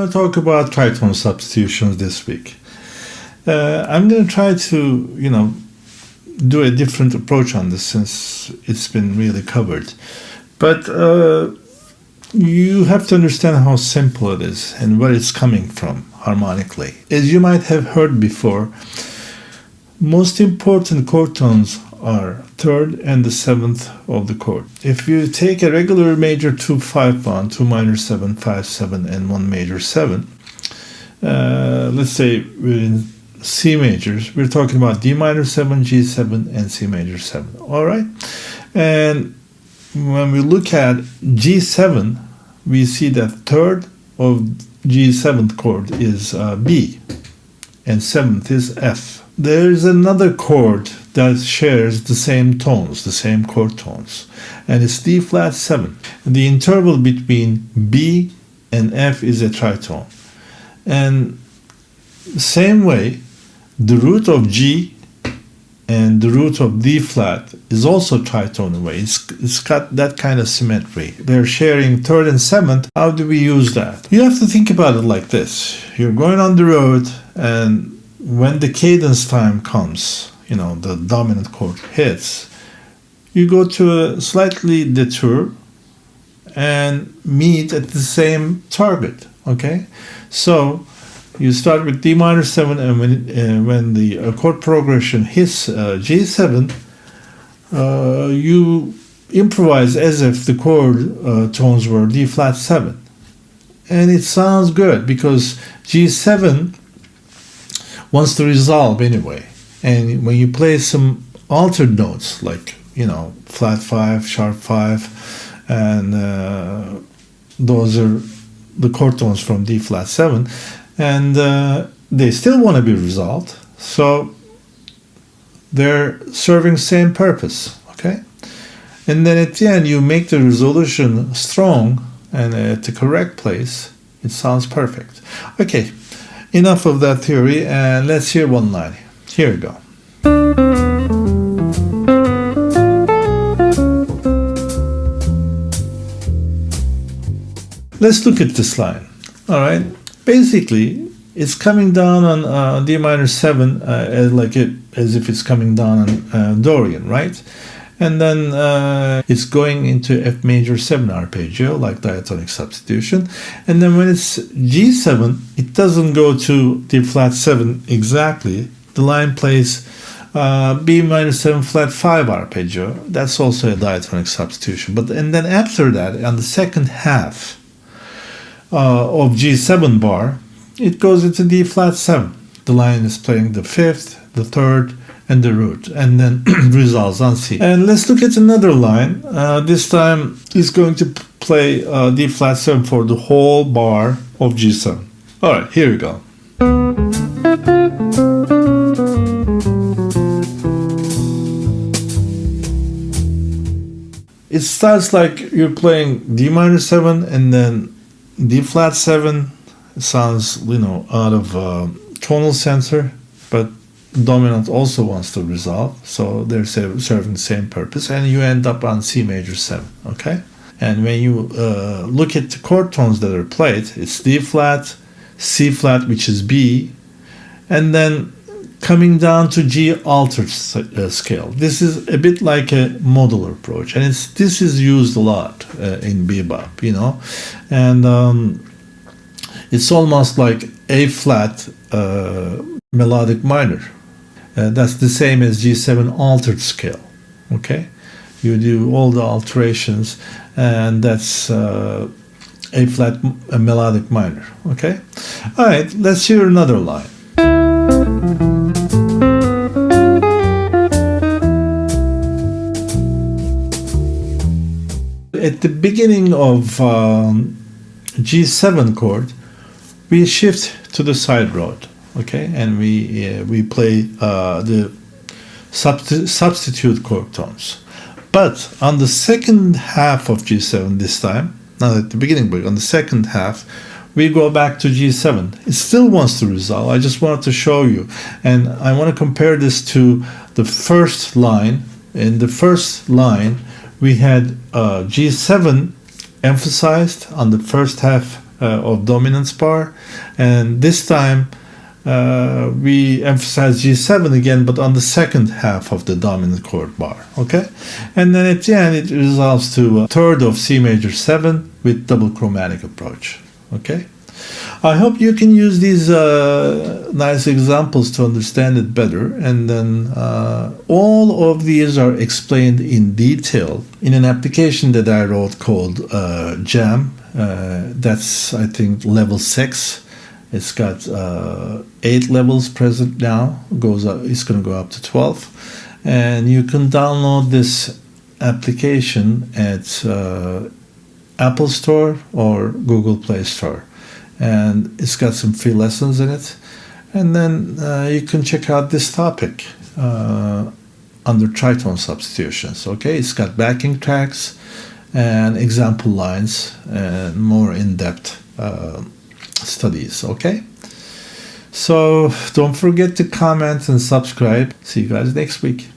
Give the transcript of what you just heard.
going to talk about tritone substitutions this week. I'm going to try to, do a different approach on this since it's been really covered. But you have to understand how simple it is and where it's coming from harmonically. As you might have heard before, most important chord tones are third and the seventh of the chord. If you take a regular major 2-5-1, 2 minor 7, 5-7, and 1 major 7, let's say we're in C majors, we're talking about D minor 7, G7, and C major 7. All right? And when we look at G7, we see that third of G7th chord is B, and seventh is F. There is another chord that shares the same tones, the same chord tones, and it's D flat 7. The interval between B and F is a tritone. And same way, the root of G and the root of D flat is also tritone away. It's got that kind of symmetry. They're sharing third and seventh. How do we use that? You have to think about it like this. You're going on the road, and when the cadence time comes, the dominant chord hits, you go to a slightly detour and meet at the same target, okay? So you start with D minor 7, and when the chord progression hits G7, you improvise as if the chord tones were D flat 7. And it sounds good because G7 wants to resolve anyway. And when you play some altered notes like, flat 5, sharp 5, and those are the chord tones from D flat 7, and they still want to be resolved, so they're serving same purpose, okay? And then at the end, you make the resolution strong, and at the correct place, it sounds perfect. Okay, enough of that theory, and let's hear one line. Here we go. Let's look at this line. All right. Basically, it's coming down on D minor 7 as if it's coming down on Dorian, right? And then it's going into F major 7 arpeggio, like diatonic substitution. And then when it's G7, it doesn't go to D flat 7 exactly. The line plays B minor 7 flat 5 arpeggio. That's also a diatonic substitution. And then after that, on the second half of G7 bar, it goes into D flat 7. The line is playing the fifth, the third, and the root, and then resolves on C. And let's look at another line. This time it's going to play D flat 7 for the whole bar of G7. All right, here we go. It starts like you're playing D minor 7 and then D flat 7. It sounds, out of tonal center, but dominant also wants to resolve, so they're serving the same purpose, and you end up on C major 7, okay? And when you look at the chord tones that are played, it's D flat, C flat, which is B, and then coming down to G altered scale. This is a bit like a modular approach, and this is used a lot in bebop, and it's almost like A flat melodic minor. That's the same as G7 altered scale, okay? You do all the alterations, and that's A flat melodic minor, okay? All right, let's hear another line. At the beginning of G7 chord, we shift to the side road, okay, and we play the substitute chord tones. But on the second half of G7 this time, not at the beginning, but on the second half, we go back to G7. It still wants to resolve. I just wanted to show you, and I want to compare this to the first line. In the first line, we had G7 emphasized on the first half of dominance bar, and this time we emphasize G7 again, but on the second half of the dominant chord bar. Okay, and then at the end it resolves to a third of C major 7 with double chromatic approach. Okay, I hope you can use these nice examples to understand it better, and then all of these are explained in detail in an application that I wrote called Jam. That's, I think, level 6. It's got 8 levels present now. It's going to go up to 12, and you can download this application at Apple Store or Google Play Store, and it's got some free lessons in it. And then you can check out this topic under tritone substitutions. Okay, it's got backing tracks and example lines and more in-depth studies. Okay, so don't forget to comment and subscribe. See you guys next week.